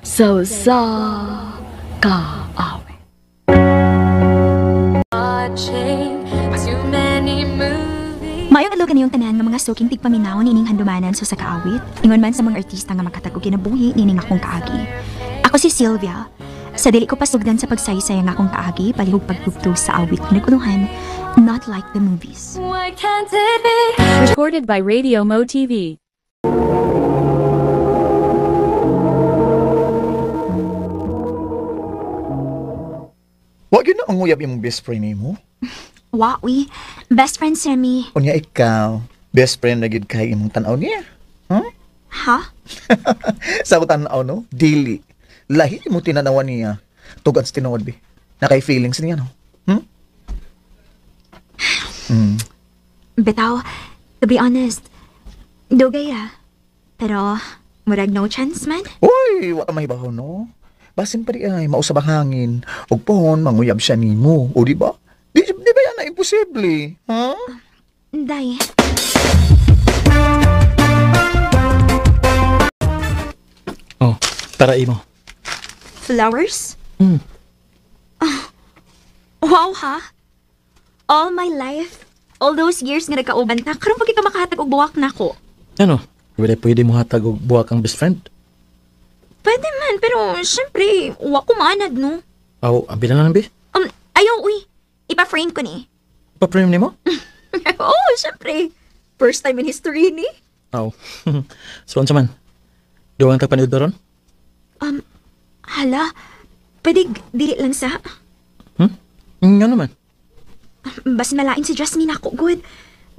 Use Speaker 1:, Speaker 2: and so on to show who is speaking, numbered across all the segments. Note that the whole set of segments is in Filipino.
Speaker 1: sa kaawit.
Speaker 2: Maayong adlaw kaniyong tanan nga mga suking tigpaminawon ining handumanan sa kaawit. Ingon man sa mga artista nga makatag og kinabuhi nining akong kaagi. Ako si Sylvia. Sa dili ko pasugdan sa pagsaysay nga akong kaagi, palihog pagtugtog sa awit nga naguluhan, not like the movies.
Speaker 3: Recorded by Radio Mo TV.
Speaker 4: Wag yun na ang nguyab yung best friend mo.
Speaker 2: Wawi, best friend si Remy.
Speaker 4: Unya ikaw, best friend na gid kay imong tanaw niya. Huh?
Speaker 2: Ha?
Speaker 4: Sa ko tanaw no? Dili. Lahi mo tinanawan niya. Tugad sa tinuod, be. Na kay feelings niya, no?
Speaker 2: Bitaw, to be honest, dugay Pero, murag no chance man.
Speaker 4: Uy, wala mahibaw, no? Basin pa rin ay mausab ang hangin. Og pohon, manguyab siya nimo. O, di ba? Di ba yan na imposible? Ha?
Speaker 2: Day.
Speaker 5: Oh, para imo.
Speaker 2: Flowers? Wow, ha? All my life, all those years nga nagkauban ta, karon pag ikaw makahatag og buwak na ko.
Speaker 5: Ano? Pwede mo hatag og buwak ang best friend?
Speaker 2: Pwede man, pero syempre, wa ko maanad, no?
Speaker 5: Aw, abi na lang, be.
Speaker 2: Ayaw, uy. Ipa-frame ko ni.
Speaker 5: Pa-frame ni mo?
Speaker 2: Oo, syempre. First time in history ni.
Speaker 5: Aw. So, ano man? Duwang tagpanood na ron?
Speaker 2: Hala, pwede dili lang sa...
Speaker 5: Nga naman.
Speaker 2: Bas malain si Jasmine ako, good.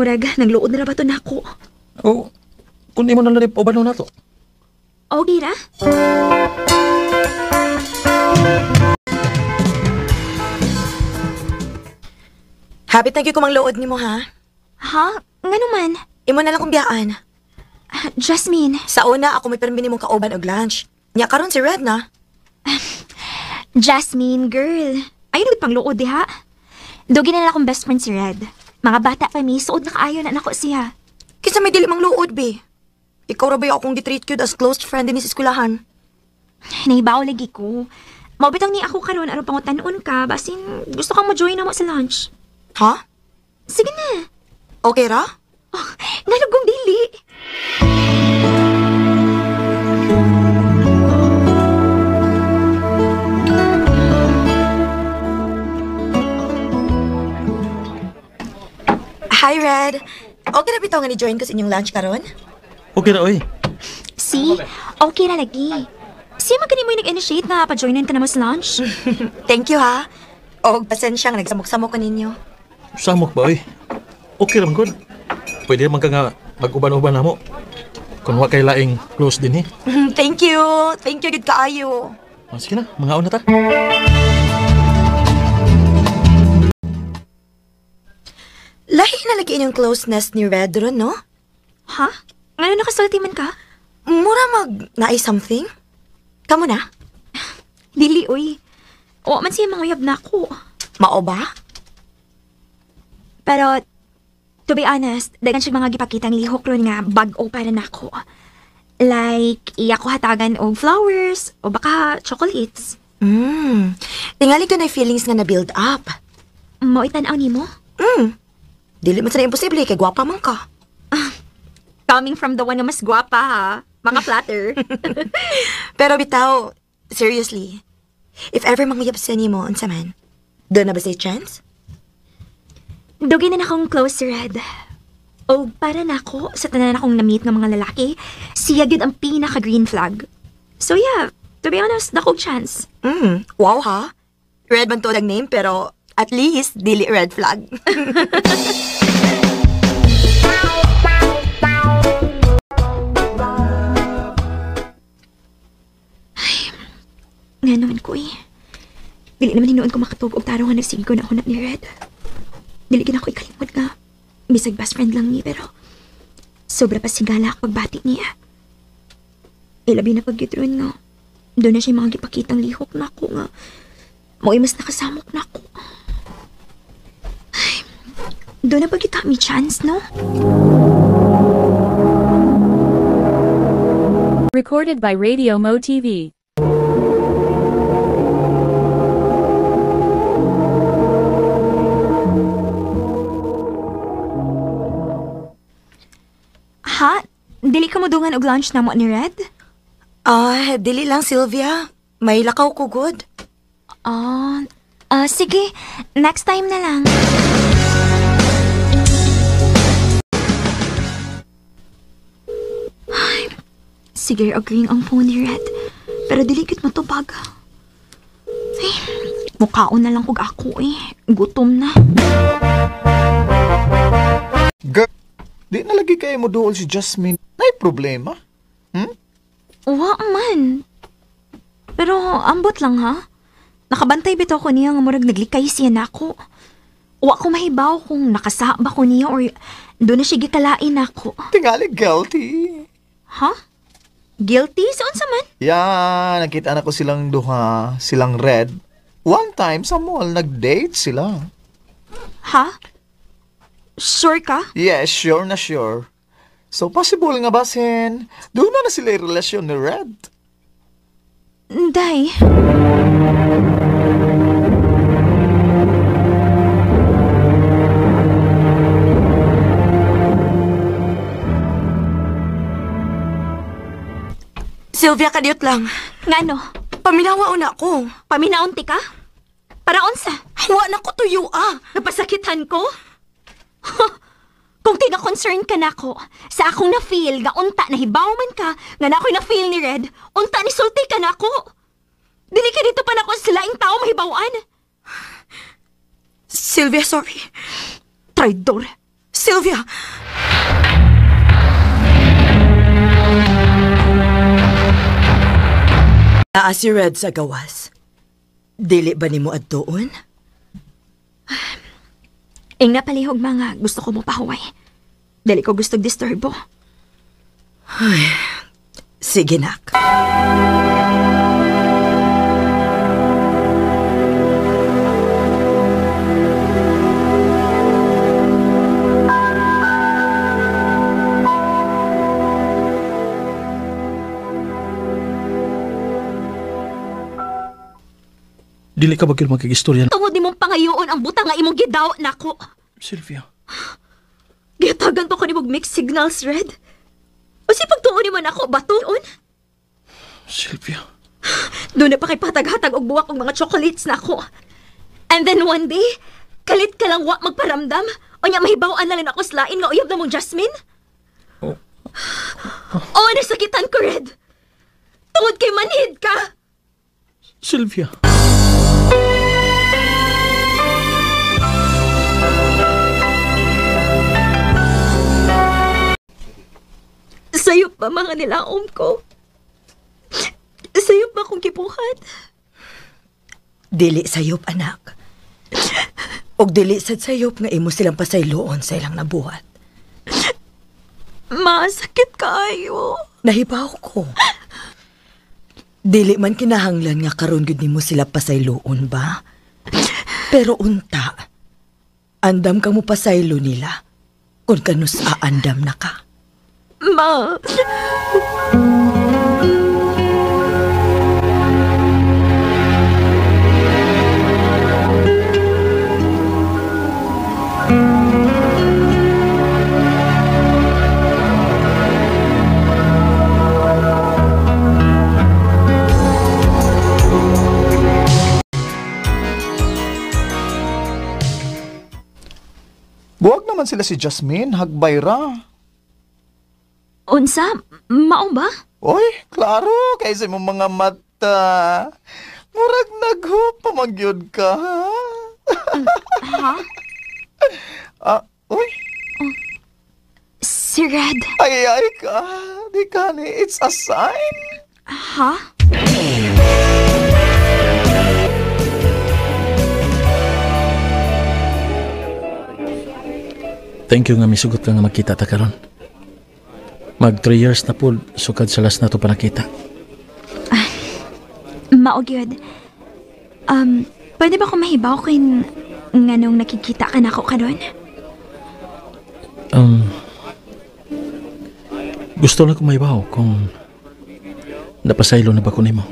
Speaker 2: Murag, nagluod na ba to nako?
Speaker 5: Oh, kung di mo nalarip o ba na to?
Speaker 2: Okay ra?
Speaker 6: Happy thank you kumang lood ni mo, ha?
Speaker 2: Ha? Nga naman?
Speaker 6: Imo na lang kong biyaan.
Speaker 2: Jasmine.
Speaker 6: Sa una, ako may permini mong kauban og lunch. Nya karon si Red na.
Speaker 2: Jasmine, girl. Ayun ulit pang luod, ha? Dugi na lang akong best friend si Red. Mga bata pa mi, suod na kaayo na nako siya.
Speaker 6: Kisa may dili mang luod, be. Ikaw ra ba akong gitreat cute as close friend din sa eskwelahan?
Speaker 2: Naibaw lagi ko. Maubitang ni ako karon aron pangutanon ka, basin gusto kang mo-join na mo sa lunch.
Speaker 6: Ha?
Speaker 2: Sige na.
Speaker 6: Okay ra?
Speaker 2: Oh, nalugong dili.
Speaker 6: Hi, Red. Okay na bitaw nga ni-join ko sa inyong lunch karon?
Speaker 5: Okay na, oy.
Speaker 2: See? Okay na lagi. Siya magkani mo yung nag-initiate na pa-joinin ka na mo sa lunch?
Speaker 6: Thank you, ha? Og pasensya nga nagsamok-samok ko ninyo.
Speaker 5: Samok ba, oy? Okay naman, good. Pwede naman ka nga mag-uban-uban na mo. Kung wa kay laing close din, eh.
Speaker 6: Thank you. Thank you, good kaayo.
Speaker 5: Oh, sige na, mga una ta.
Speaker 6: Lahi na lagi inyong closeness ni Red ron, no?
Speaker 2: Ha? Ngayon nakasalti man ka?
Speaker 6: Mura mag-naay something? Kamu na?
Speaker 2: Dili, uy. O, man siya manguyab na ako.
Speaker 6: Mao ba?
Speaker 2: Pero, to be honest, dagan siya mga gipakitang lihok ron nga bag-o para na ako. Like, iya ko hatagan og flowers o baka chocolates.
Speaker 6: Tingali ko na feelings nga na-build up.
Speaker 2: Mo itanaw ni mo?
Speaker 6: Dili man sa na imposible, kay gwapa man ka.
Speaker 2: Coming from the one na mas gwapa, ha? Mga flatter.
Speaker 6: Pero bitaw, seriously, if ever manguyab sa ni mo, unsa man, doon na ba say chance?
Speaker 2: Dugi na akong close si Red. O para na ako sa tanan akong na-meet ng mga lalaki, siya gid ang pinaka-green flag. So yeah, to be honest, dakog chance.
Speaker 6: Wow, ha? Red man to ang name, pero at least, dili red flag.
Speaker 2: Nga naman ko eh. Dili naman hinuon ko makatug og tarong nga nagsigig ko na hunap ni Red. Dili gid ako ikalimot nga. Bisag best friend lang ni, pero sobra pa sigala ako pagbati niya. Ilabi na pag-gitron nga. Doon na siya mga gipakitang lihok na ako nga. Mo'y mas nakasamok na ako. Ay, doon na pag-kita may chance, no?
Speaker 3: Recorded by Radio Mo TV.
Speaker 2: Dili ka mo dungan og lunch na mo ni Red?
Speaker 6: Dili lang, Sylvia. May lakaw ko good.
Speaker 2: Sige. Next time na lang. Ay, sige, agreeing ang phone ni Red. Pero dili gid matubag. Ay, mukhaon na lang kog ako eh. Gutom na.
Speaker 4: Di na lagi kayo mo dool si Jasmine. May problema?
Speaker 2: Wa man. Pero ambot lang ha. Nakabantay bitaw ko niya nga murag naglikay siya nako. Wa ko mahibaw kung nakasa ba ko niya or doon na siya gikalain ako.
Speaker 4: Tingali guilty.
Speaker 2: Ha? Guilty? Saan sa man?
Speaker 4: Yeah, nakita na ko silang duha, silang Red. One time sa mall, nag-date sila.
Speaker 2: Ha? Sure ka?
Speaker 4: Yes, sure na sure. So, possible nga ba, Sen? Doon na sila yung relasyon ni Red.
Speaker 2: Day.
Speaker 6: Sylvia, kadiyot lang.
Speaker 2: Ngano?
Speaker 6: Paminawa una ko.
Speaker 2: Paminaunti ka? Para unsa?
Speaker 6: Hawa na ko tuyo
Speaker 2: Napasakitan ko? Kung tina-concern ka na ko, sa akong na-feel nga unta na hibaw man ka, nga na ako'y na-feel ni Red, unta ni sulti ka na ko. Dili ka dito pa na ko sila yung tao mahibawan.
Speaker 6: Sylvia, sorry.
Speaker 2: Traidor.
Speaker 6: Sylvia! Si Red sa gawas. Dili ba ni mo adtoon?
Speaker 2: Ing napalihog mga gusto ko mo pahuway. Dali ko gusto disturbo.
Speaker 6: Sige, nak.
Speaker 5: Dili ka bagil magkag-istorya.
Speaker 2: Tungod ni mong pangayoon ang buta nga imong gidaw nako.
Speaker 5: Sylvia.
Speaker 2: Gitagan pa ko ni mong mixed signals, Red. O si pagtuon ni man ako, batuon.
Speaker 5: Sylvia.
Speaker 2: Doon na pa kay patag-hatag og buwak og mga chocolates na ako. And then one day, kalit ka lang wa magparamdam. O niya mahibawan na lang ako slain nga uyab na mong Jasmine. Oh, nasakitan ko, Red. Tungod kay manhid ka.
Speaker 5: Sylvia.
Speaker 2: Sayop pa mga nilaom ko. Sayop ba akong kipuhat?
Speaker 6: Dili sayop, anak. Og dili sad sayop nga imo silang pasayloon sa ilang nabuhat.
Speaker 2: Masakit kayo.
Speaker 6: Nahibaw ko. Dili man kinahanglan nga karon gud nimo sila pasayloon ba? Pero unta, andam ka mo pasaylo nila kung kanus aandam na ka.
Speaker 2: Ma.
Speaker 4: Buwag naman sila si Jasmine, hagbayra.
Speaker 2: Unsa? Mao ba?
Speaker 4: Oy, klaro, kaysa mong mga mata. Murag naghupamangyod ka, ha?
Speaker 2: Ha?
Speaker 4: Uy,
Speaker 2: Si Red.
Speaker 4: ay ka. Di ka ni, it's a sign.
Speaker 2: Ha?
Speaker 5: Thank you nga misugot ka nga magkita ta karon. Mag 3 years na po, sukad sa last na to pa nakita.
Speaker 2: Mao gyud. Pwede ba ko mahibaw kung nganong nakikita ka na ako karon?
Speaker 5: Gusto lang ko maibaw kung napasaylo na ba ko nimo.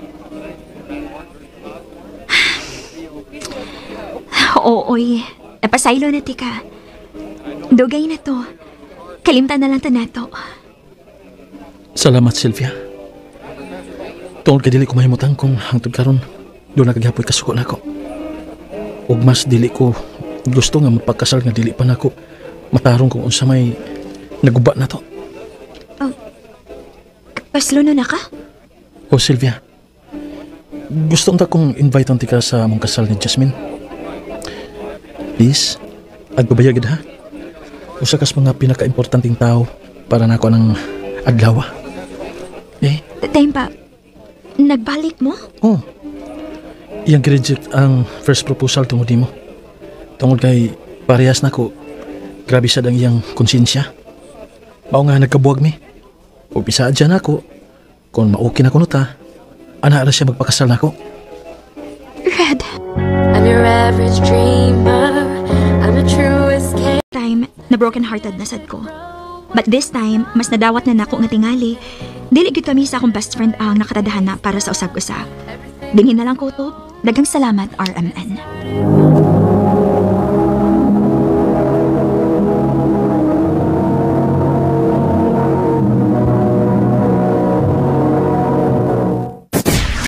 Speaker 2: Ooy, napasaylo na ti ka. Dugay na to. Kalimtan na lang ta nato.
Speaker 5: Salamat, Sylvia. Tungod kay dili ko mahimutang kung hangtod karon doon nagagyapoy kasuko nako. Ug mas dili ko gusto nga magpakasal nga dili pa nako matarong kung unsa may naguba na to.
Speaker 2: Paslo na ka?
Speaker 5: O Sylvia, gusto unta kong invite ti ka sa among kasal ni Jasmine. Please, agbabayagid ha. Usa kas mga pinaka-importanting tao para nako ng adlaw.
Speaker 2: Time pa, nagbalik mo?
Speaker 5: Oh, iyang reject ang first proposal tungod nimo. Tungod kay parehas nako, grabe sad ang iyang konsensya. Mao nga nagkabuwag mi. O bisaad dyan ako, kung maokin ako nuta, ana ra siya magpakasal nako.
Speaker 2: Red,
Speaker 1: I'm your average dreamer. I'm a true escape.
Speaker 2: time na broken-hearted na sad ko. But this time, mas nadawat na nako nga tingali. Dili gid kami sa akong best friend ang nakatadahan na para sa usag-usag. Dinhin na lang ko to. Daghang salamat, RMN.